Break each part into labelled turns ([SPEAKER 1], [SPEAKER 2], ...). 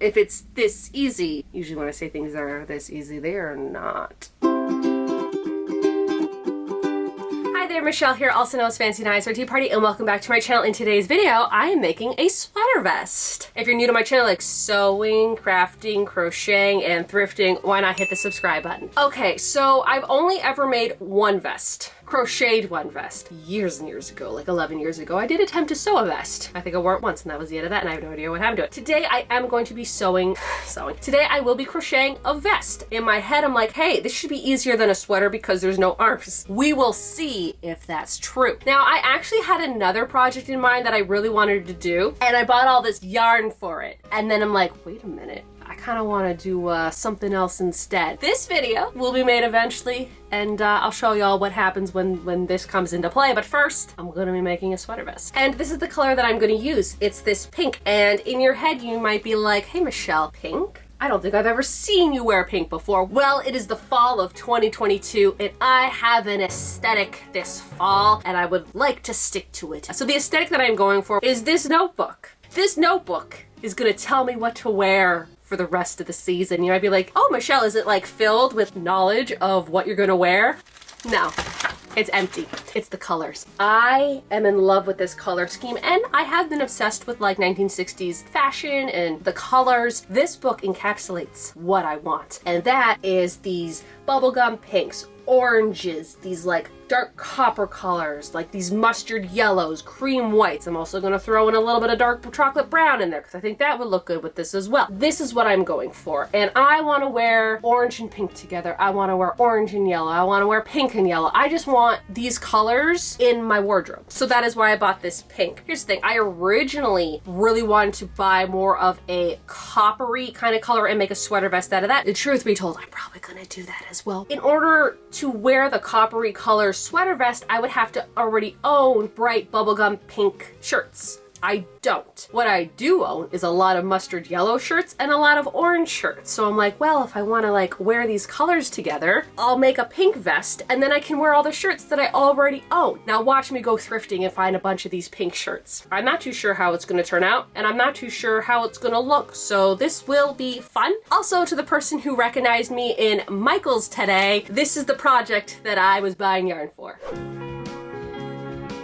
[SPEAKER 1] if it's this easy. Usually when I say things are this easy, they are not. Hi there, Michelle here, also known as fancydinotparty, and welcome back to my channel. In today's video, I am making a sweater vest. If you're new to my channel, like sewing, crafting, crocheting, and thrifting, why not hit the subscribe button? Okay, so I've only ever made one vest. Crocheted one vest years and years ago, like 11 years ago. I did attempt to sew a vest. I think I wore it once and that was the end of that, and I have no idea what happened to it. Today I am going to be sewing. Today I will be crocheting a vest. In my head I'm like, hey, this should be easier than a sweater because there's no arms. We will see if that's true. Now I actually had another project in mind that I really wanted to do, and I bought all this yarn for it. And then I'm like, wait a minute. I kind of want to do something else instead. This video will be made eventually, and I'll show y'all what happens when this comes into play. But first, I'm going to be making a sweater vest. And this is the color that I'm going to use. It's this pink. And in your head, you might be like, hey, Michelle, pink? I don't think I've ever seen you wear pink before. Well, it is the fall of 2022, and I have an aesthetic this fall, and I would like to stick to it. So the aesthetic that I'm going for is this notebook. This notebook is going to tell me what to wear for the rest of the season. You might be like, oh, Michelle, is it like filled with knowledge of what you're gonna wear? No, it's empty. It's the colors. I am in love with this color scheme, and I have been obsessed with like 1960s fashion and the colors. This book encapsulates what I want, and that is these bubblegum pinks, oranges, these like dark copper colors, like these mustard yellows, cream whites. I'm also going to throw in a little bit of dark chocolate brown in there because I think that would look good with this as well. This is what I'm going for, and I want to wear orange and pink together. I want to wear orange and yellow. I want to wear pink and yellow. I just want these colors in my wardrobe. So that is why I bought this pink. Here's the thing. I originally really wanted to buy more of a coppery kind of color and make a sweater vest out of that. The truth be told, I'm probably going to do that as well. In order to wear the coppery color sweater vest, I would have to already own bright bubblegum pink shirts. I don't. What I do own is a lot of mustard yellow shirts and a lot of orange shirts. So I'm like, well, if I want to like wear these colors together, I'll make a pink vest and then I can wear all the shirts that I already own. Now watch me go thrifting and find a bunch of these pink shirts. I'm not too sure how it's going to turn out, and I'm not too sure how it's going to look. So this will be fun. Also, to the person who recognized me in Michael's today, this is the project that I was buying yarn for.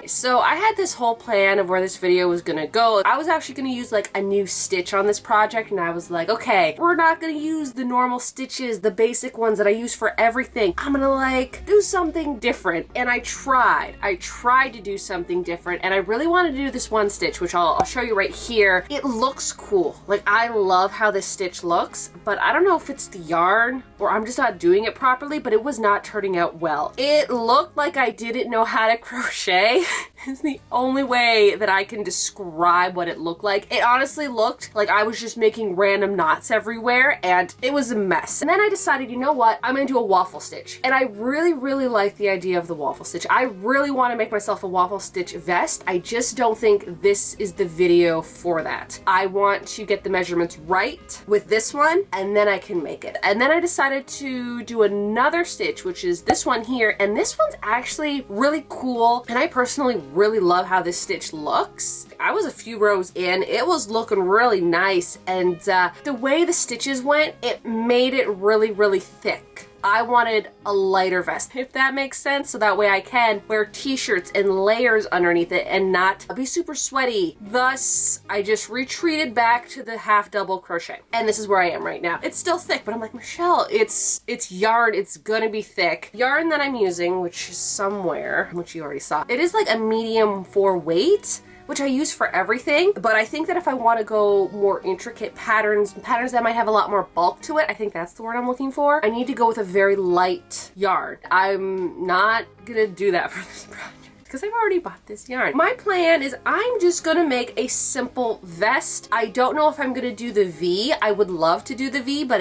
[SPEAKER 1] So I had this whole plan of where this video was gonna go. I was actually gonna use like a new stitch on this project, and I was like, okay, we're not gonna use the normal stitches, the basic ones that I use for everything. I'm gonna like do something different. And I tried to do something different, and I really wanted to do this one stitch, which I'll show you right here. It looks cool. Like, I love how this stitch looks, but I don't know if it's the yarn or I'm just not doing it properly, but it was not turning out well. It looked like I didn't know how to crochet. Is the only way that I can describe what it looked like. It honestly looked like I was just making random knots everywhere, and it was a mess. And then I decided, you know what? I'm gonna do a waffle stitch. And I really, really like the idea of the waffle stitch. I really want to make myself a waffle stitch vest. I just don't think this is the video for that. I want to get the measurements right with this one, and then I can make it. And then I decided to do another stitch, which is this one here. And this one's actually really cool, and I personally really love how this stitch looks. I was a few rows in, it was looking really nice, and the way the stitches went, it made it really, really thick. I wanted a lighter vest, if that makes sense, so that way I can wear t-shirts and layers underneath it and not be super sweaty. Thus, I just retreated back to the half double crochet. And this is where I am right now. It's still thick, but I'm like, Michelle, it's yarn, it's gonna be thick. Yarn that I'm using, which is somewhere, which you already saw, it is like a medium 4 weight, which I use for everything, but I think that if I want to go more intricate patterns that might have a lot more bulk to it, I think that's the word I'm looking for, I need to go with a very light yarn. I'm not gonna do that for this project because I've already bought this yarn. My plan is I'm just gonna make a simple vest. I don't know if I'm gonna do the V. I would love to do the V, but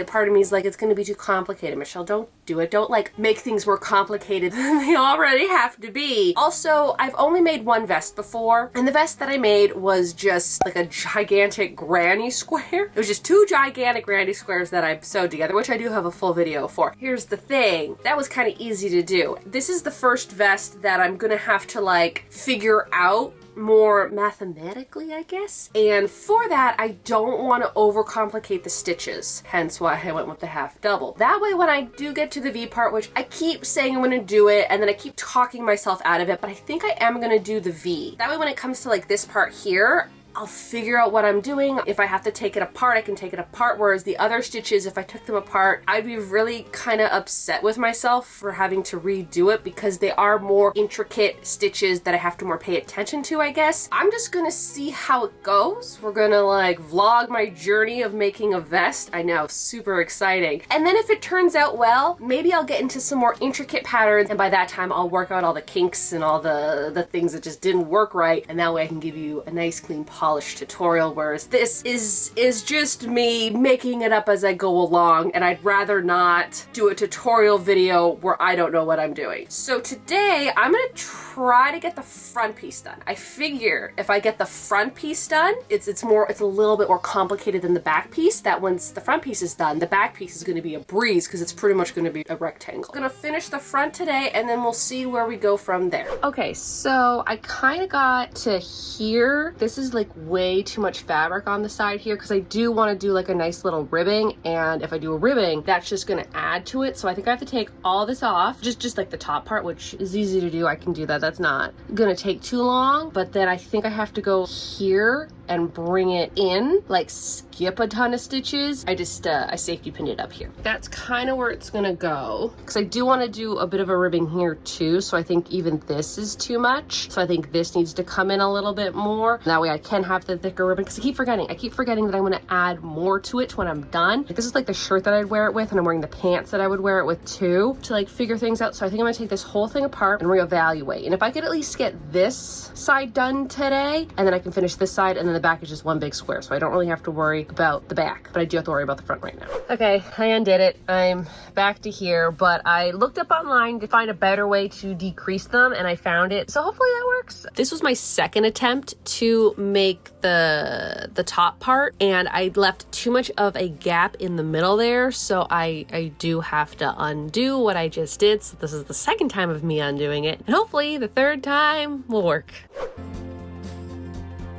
[SPEAKER 1] part of me is like, it's gonna be too complicated. Michelle, don't do it. Don't like make things more complicated than they already have to be. Also, I've only made one vest before, and the vest that I made was just like a gigantic granny square. It was just 2 gigantic granny squares that I sewed together, which I do have a full video for. Here's the thing. That was kind of easy to do. This is the first vest that that I'm gonna have to like figure out more mathematically, I guess. And for that, I don't want to overcomplicate the stitches, hence why I went with the half double. That way, when I do get to the V part, which I keep saying I'm going to do it, and then I keep talking myself out of it, but I think I am going to do the V. That way, when it comes to like this part here, I'll figure out what I'm doing. If I have to take it apart, I can take it apart. Whereas the other stitches, if I took them apart, I'd be really kind of upset with myself for having to redo it because they are more intricate stitches that I have to more pay attention to, I guess. I'm just gonna see how it goes. We're gonna like vlog my journey of making a vest. I know, super exciting. And then if it turns out well, maybe I'll get into some more intricate patterns, and by that time I'll work out all the kinks and all the things that just didn't work right, and that way I can give you a nice clean polished tutorial, whereas this is just me making it up as I go along, and I'd rather not do a tutorial video where I don't know what I'm doing. So today I'm gonna try to get the front piece done. I figure if I get the front piece done, it's a little bit more complicated than the back piece. That once the front piece is done, the back piece is gonna be a breeze because it's pretty much gonna be a rectangle. I'm gonna finish the front today and then we'll see where we go from there. Okay, so I kind of got to here. This is like way too much fabric on the side here because I do want to do like a nice little ribbing, and if I do a ribbing, that's just going to add to it. So I think I have to take all this off, just like the top part, which is easy to do. I can do that. That's not going to take too long, but then I think I have to go here and bring it in, like skip a ton of stitches. I safety pinned it up here. That's kind of where it's gonna go because I do want to do a bit of a ribbing here too, so I think even this is too much, so I think this needs to come in a little bit more. That way I can have the thicker ribbon because I keep forgetting that I'm going to add more to it when I'm done. Like, this is like the shirt that I'd wear it with, and I'm wearing the pants that I would wear it with too, to like figure things out. So I think I'm going to take this whole thing apart and reevaluate, and if I could at least get this side done today, and then I can finish this side, and then the back is just one big square, so I don't really have to worry about the back, but I do have to worry about the front right now. Okay, I undid it. I'm back to here, but I looked up online to find a better way to decrease them, and I found it, so hopefully that works. This was my second attempt to make the top part, and I left too much of a gap in the middle there, so I do have to undo what I just did. So this is the second time of me undoing it, and hopefully the third time will work.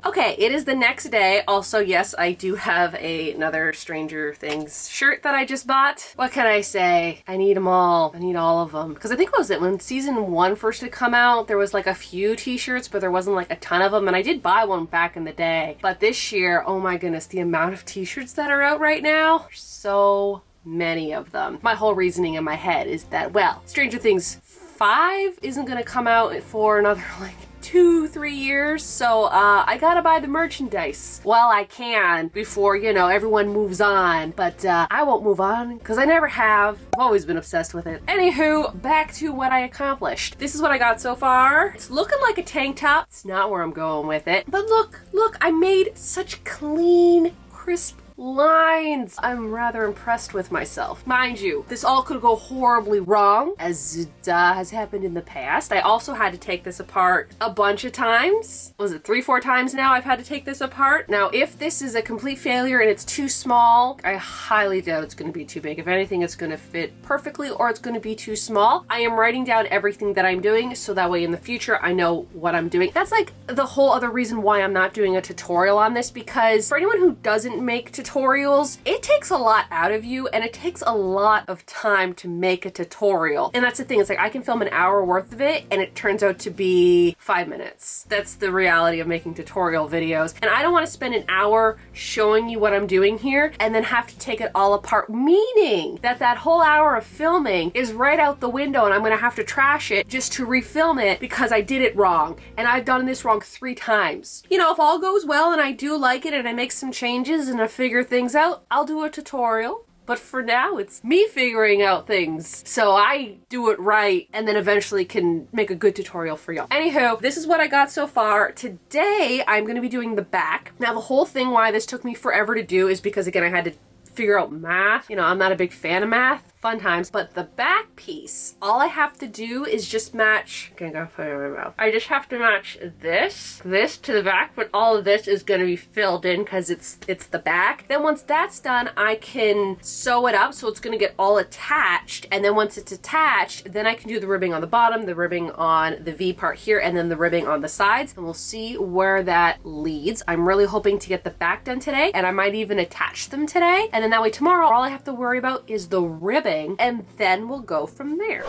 [SPEAKER 1] Okay, it is the next day. Also, yes, I do have another Stranger Things shirt that I just bought. What can I say? I need them all. I need all of them. Because I think, what was it, when season 1 first had come out, there was like a few t-shirts, but there wasn't like a ton of them. And I did buy one back in the day. But this year, oh my goodness, the amount of t-shirts that are out right now, so many of them. My whole reasoning in my head is that, well, Stranger Things 5 isn't going to come out for another like 2-3 years, so I gotta buy the merchandise while I can before, you know, everyone moves on. But I won't move on because I never have. I've always been obsessed with it. Anywho, back to what I accomplished. This is what I got so far. It's looking like a tank top. It's not where I'm going with it, but look, I made such clean, crisp lines. I'm rather impressed with myself. Mind you, this all could go horribly wrong, as it has happened in the past. I also had to take this apart a bunch of times. Was it 3-4 times now I've had to take this apart? Now, if this is a complete failure and it's too small, I highly doubt it's going to be too big. If anything, it's going to fit perfectly, or it's going to be too small. I am writing down everything that I'm doing, so that way in the future I know what I'm doing. That's like the whole other reason why I'm not doing a tutorial on this, because for anyone who doesn't make tutorials, it takes a lot out of you, and it takes a lot of time to make a tutorial. And that's the thing, it's like I can film an hour worth of it and it turns out to be 5 minutes. That's the reality of making tutorial videos. And I don't want to spend an hour showing you what I'm doing here and then have to take it all apart, meaning that that whole hour of filming is right out the window, and I'm going to have to trash it just to refilm it because I did it wrong. And I've done this wrong 3 times. You know, if all goes well and I do like it and I make some changes and I figure things out, I'll do a tutorial. But for now, it's me figuring out things so I do it right and then eventually can make a good tutorial for y'all. Anywho, this is what I got so far. Today, I'm going to be doing the back. Now, the whole thing why this took me forever to do is because, again, I had to figure out math. You know, I'm not a big fan of math. fun times. But the back piece, all I have to do is just match, okay, I gotta put it in my mouth. I just have to match this to the back, but all of this is gonna be filled in because it's the back. Then once that's done, I can sew it up so it's gonna get all attached. And then once it's attached, then I can do the ribbing on the bottom, the ribbing on the V part here, and then the ribbing on the sides. And we'll see where that leads. I'm really hoping to get the back done today, and I might even attach them today. And then that way tomorrow, all I have to worry about is the ribbing, and then we'll go from there.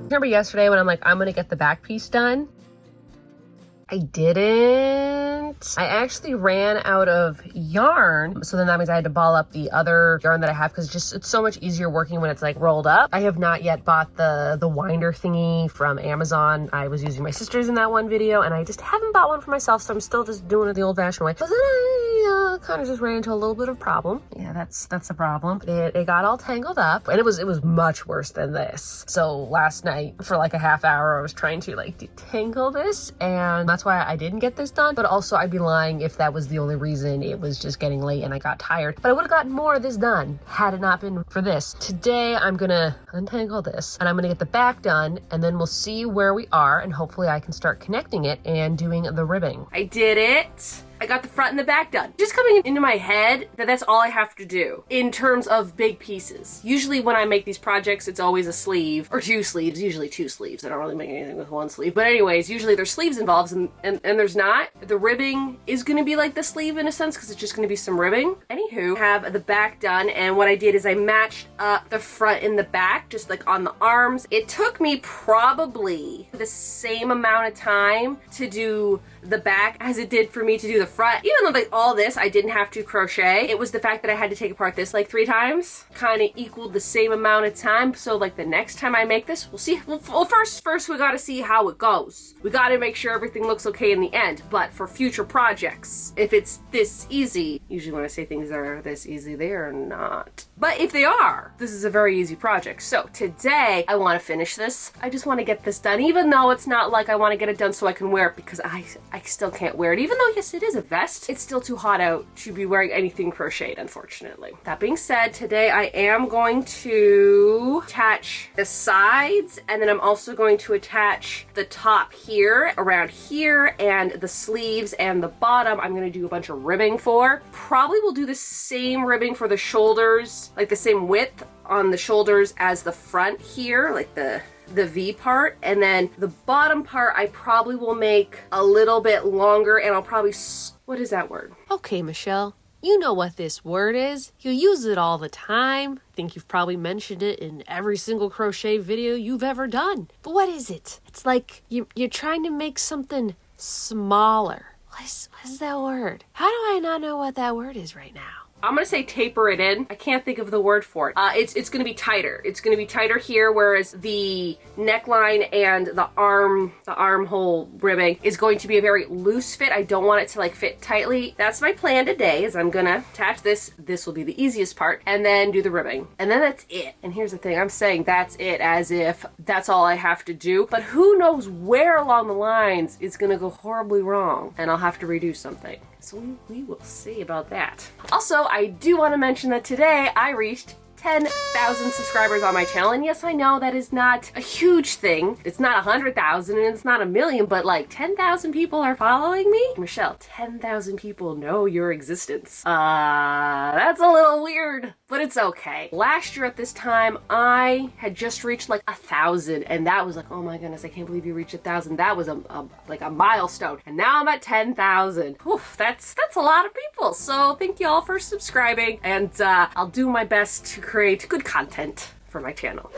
[SPEAKER 1] Remember yesterday when I'm like, I'm gonna get the back piece done? I didn't. I actually ran out of yarn. So then that means I had to ball up the other yarn that I have because it's so much easier working when it's like rolled up. I have not yet bought the winder thingy from Amazon. I was using my sister's in that one video and I just haven't bought one for myself. So I'm still just doing it the old fashioned way. But then I kind of just ran into a little bit of problem. Yeah, that's a problem. It got all tangled up and it was much worse than this. So last night for like a half hour, I was trying to like detangle this, and that's why I didn't get this done. But also I'd be lying if that was the only reason. It was just getting late and I got tired. But I would have gotten more of this done had it not been for this. Today I'm gonna untangle this and I'm gonna get the back done, and then we'll see where we are, and hopefully I can start connecting it and doing the ribbing. I did it. I got the front and the back done. Just coming into my head that that's all I have to do in terms of big pieces. Usually when I make these projects, it's always a sleeve or two sleeves, usually two sleeves. I don't really make anything with one sleeve. But anyways, usually there's sleeves involved and there's not. The ribbing is gonna be like the sleeve in a sense because it's just gonna be some ribbing. Anywho, have the back done, and what I did is I matched up the front and the back just like on the arms. It took me probably the same amount of time to do the back as it did for me to do the front. Even though like all this I didn't have to crochet, it was the fact that I had to take apart this like 3 times kind of equaled the same amount of time. So like the next time I make this, we'll see. Well, first we got to see how it goes. We got to make sure everything looks okay in the end. But for future projects, if it's this easy, usually when I say things are this easy, they are not. But if they are, this is a very easy project. So today I want to finish this. I just want to get this done, even though it's not like I want to get it done so I can wear it, because I still can't wear it. Even though yes, it is a vest, it's still too hot out to be wearing anything crocheted, unfortunately. That being said, today I am going to attach the sides, and then I'm also going to attach the top here, around here, and the sleeves and the bottom I'm going to do a bunch of ribbing for. Probably will do the same ribbing for the shoulders, like the same width on the shoulders as the front here, like the V part, and then the bottom part I probably will make a little bit longer, and I'll probably, what is that word? Okay, Michelle, you know what this word is. You use it all the time. I think you've probably mentioned it in every single crochet video you've ever done. But what is it? It's like you're trying to make something smaller. What is that word? How do I not know what that word is right now? I'm gonna say taper it in. I can't think of the word for it. It's gonna be tighter. It's gonna be tighter here, whereas the neckline and the armhole ribbing is going to be a very loose fit. I don't want it to like fit tightly. That's my plan today, is I'm gonna attach this. This will be the easiest part, and then do the ribbing. And then that's it. And here's the thing, I'm saying that's it as if that's all I have to do, but who knows where along the lines it's gonna go horribly wrong and I'll have to redo something. So we will see about that. Also, I do want to mention that today I reached 10,000 subscribers on my channel, and yes, I know that is not a huge thing. It's not 100,000 and it's not a million, but like 10,000 people are following me? Michelle, 10,000 people know your existence. That's a little weird, but it's okay. Last year at this time, I had just reached like 1,000, and that was like, oh my goodness, I can't believe you reached 1,000. That was like a milestone, and now I'm at 10,000. That's a lot of people. So thank you all for subscribing, and I'll do my best to create good content for my channel.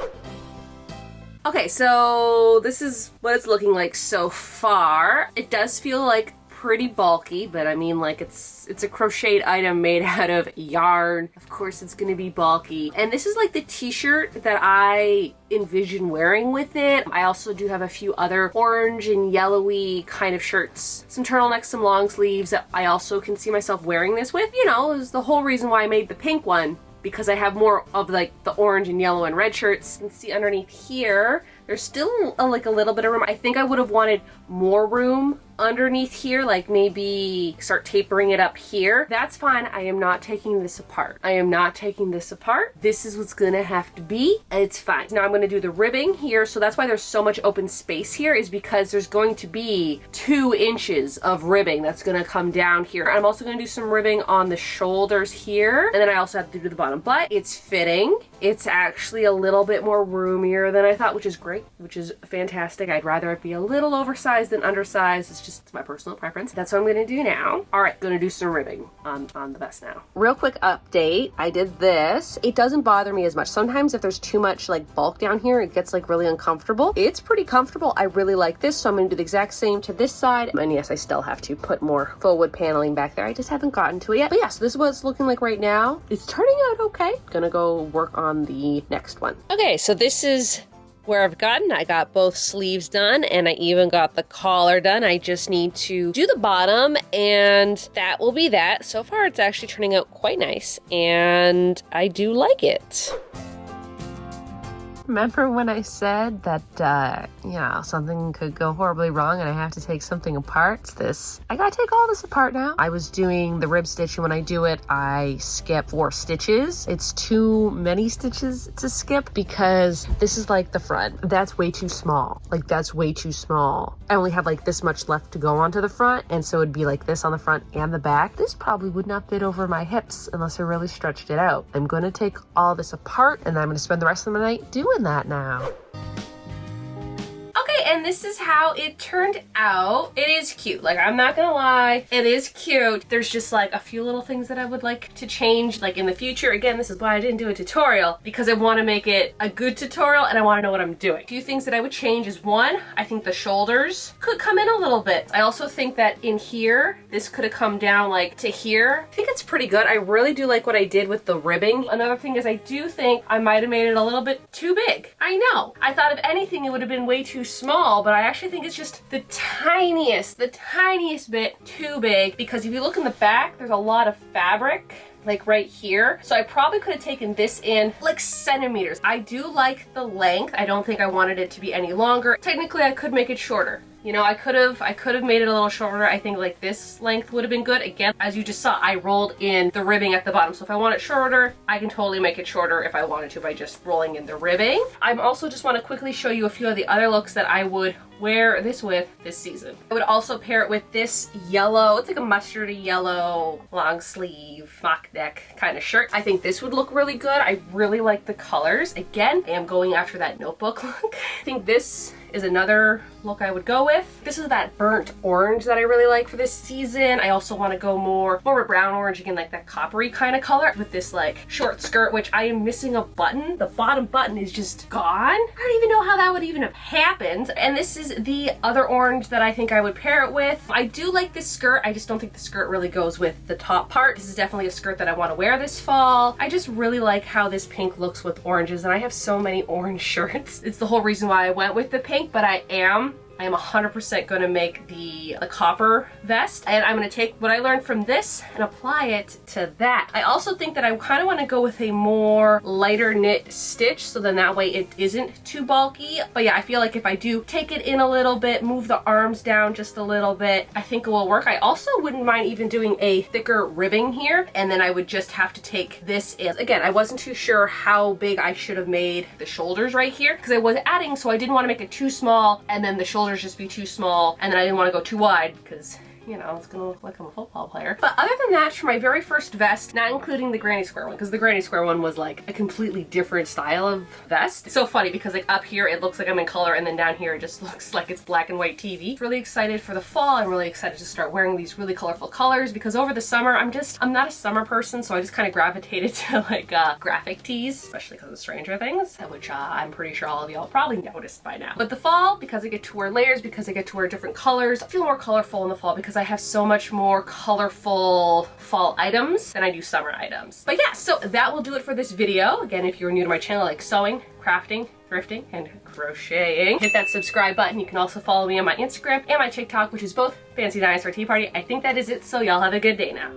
[SPEAKER 1] Okay, so this is what it's looking like so far. It does feel like pretty bulky, but I mean, like it's a crocheted item made out of yarn. Of course it's gonna be bulky. And this is like the t-shirt that I envision wearing with it. I also do have a few other orange and yellowy kind of shirts, some turtlenecks, some long sleeves that I also can see myself wearing this with. You know, is the whole reason why I made the pink one, because I have more of like the orange and yellow and red shirts. You can see underneath here, there's still like a little bit of room. I think I would have wanted more room underneath here, like maybe start tapering it up here, that's fine. I am not taking this apart. I am not taking this apart. This is what's gonna have to be. It's fine. Now I'm gonna do the ribbing here. So that's why there's so much open space here, is because there's going to be 2 inches of ribbing that's gonna come down here. I'm also gonna do some ribbing on the shoulders here. And then I also have to do the bottom, but it's fitting. It's actually a little bit more roomier than I thought, which is great, which is fantastic. I'd rather it be a little oversized than undersized. It's just my personal preference. That's what I'm gonna do now. All right, gonna do some ribbing on the vest now. Real quick update, I did this. It doesn't bother me as much. Sometimes if there's too much like bulk down here, it gets like really uncomfortable. It's pretty comfortable. I really like this, so I'm gonna do the exact same to this side. And yes, I still have to put more faux wood paneling back there. I just haven't gotten to it yet. But yeah, so this is what it's looking like right now. It's turning out okay. Gonna go work on the next one. Okay, so this is where I've gotten. I got both sleeves done and I even got the collar done. I just need to do the bottom and that will be that. So far it's actually turning out quite nice and I do like it. Remember when I said that, something could go horribly wrong and I have to take something apart? It's this. I gotta take all this apart now. I was doing the rib stitch and when I do it, I skip 4 stitches. It's too many stitches to skip because this is like the front. That's way too small. Like that's way too small. I only have like this much left to go onto the front, and so it'd be like this on the front and the back. This probably would not fit over my hips unless I really stretched it out. I'm gonna take all this apart and I'm gonna spend the rest of the night doing that now. Okay, and this is how it turned out. It is cute. Like, I'm not gonna lie, it is cute. There's just like a few little things that I would like to change, like in the future. Again, this is why I didn't do a tutorial, because I want to make it a good tutorial and I want to know what I'm doing. A few things that I would change is, one, I think the shoulders could come in a little bit. I also think that in here, this could have come down like to here. I think it's pretty good. I really do like what I did with the ribbing. Another thing is I do think I might have made it a little bit too big. I know. I thought if anything, it would have been way too small, but I actually think it's just the tiniest bit too big, because if you look in the back, there's a lot of fabric like right here. So I probably could have taken this in like centimeters. I do like the length. I don't think I wanted it to be any longer. Technically, I could make it shorter. You know, I could have made it a little shorter. I think like this length would have been good. Again, as you just saw, I rolled in the ribbing at the bottom. So if I want it shorter, I can totally make it shorter if I wanted to by just rolling in the ribbing. I also just want to quickly show you a few of the other looks that I would wear this with this season. I would also pair it with this yellow, it's like a mustardy yellow long sleeve mock neck kind of shirt. I think this would look really good. I really like the colors. Again, I am going after that notebook look. I think this is another look I would go with. This is that burnt orange that I really like for this season. I also want to go more with brown orange, again, like that coppery kind of color with this like short skirt, which I am missing a button. The bottom button is just gone. I don't even know how that would even have happened. And this is the other orange that I think I would pair it with. I do like this skirt. I just don't think the skirt really goes with the top part. This is definitely a skirt that I want to wear this fall. I just really like how this pink looks with oranges, and I have so many orange shirts. It's the whole reason why I went with the pink, but I am 100% going to make the copper vest, and I'm going to take what I learned from this and apply it to that. I also think that I kind of want to go with a more lighter knit stitch, so then that way it isn't too bulky. But yeah, I feel like if I do take it in a little bit, move the arms down just a little bit, I think it will work. I also wouldn't mind even doing a thicker ribbing here, and then I would just have to take this in. Again, I wasn't too sure how big I should have made the shoulders right here, because I was adding, so I didn't want to make it too small and then the shoulders just be too small, and then I didn't want to go too wide because, you know, it's gonna look like I'm a football player. But other than that, for my very first vest, not including the granny square one, because the granny square one was like a completely different style of vest. It's so funny because like up here it looks like I'm in color, and then down here it just looks like it's black and white TV. Really excited for the fall. I'm really excited to start wearing these really colorful colors, because over the summer I'm not a summer person, so I just kind of gravitated to like graphic tees, especially because of Stranger Things, which I'm pretty sure all of y'all probably noticed by now. But the fall, because I get to wear layers, because I get to wear different colors, I feel more colorful in the fall because I have so much more colorful fall items than I do summer items. But yeah, so that will do it for this video. Again, if you're new to my channel, like sewing, crafting, thrifting, and crocheting, hit that subscribe button. You can also follow me on my Instagram and my TikTok, which is both Fancy Dinosaur Tea Party. I think that is it, so y'all have a good day now.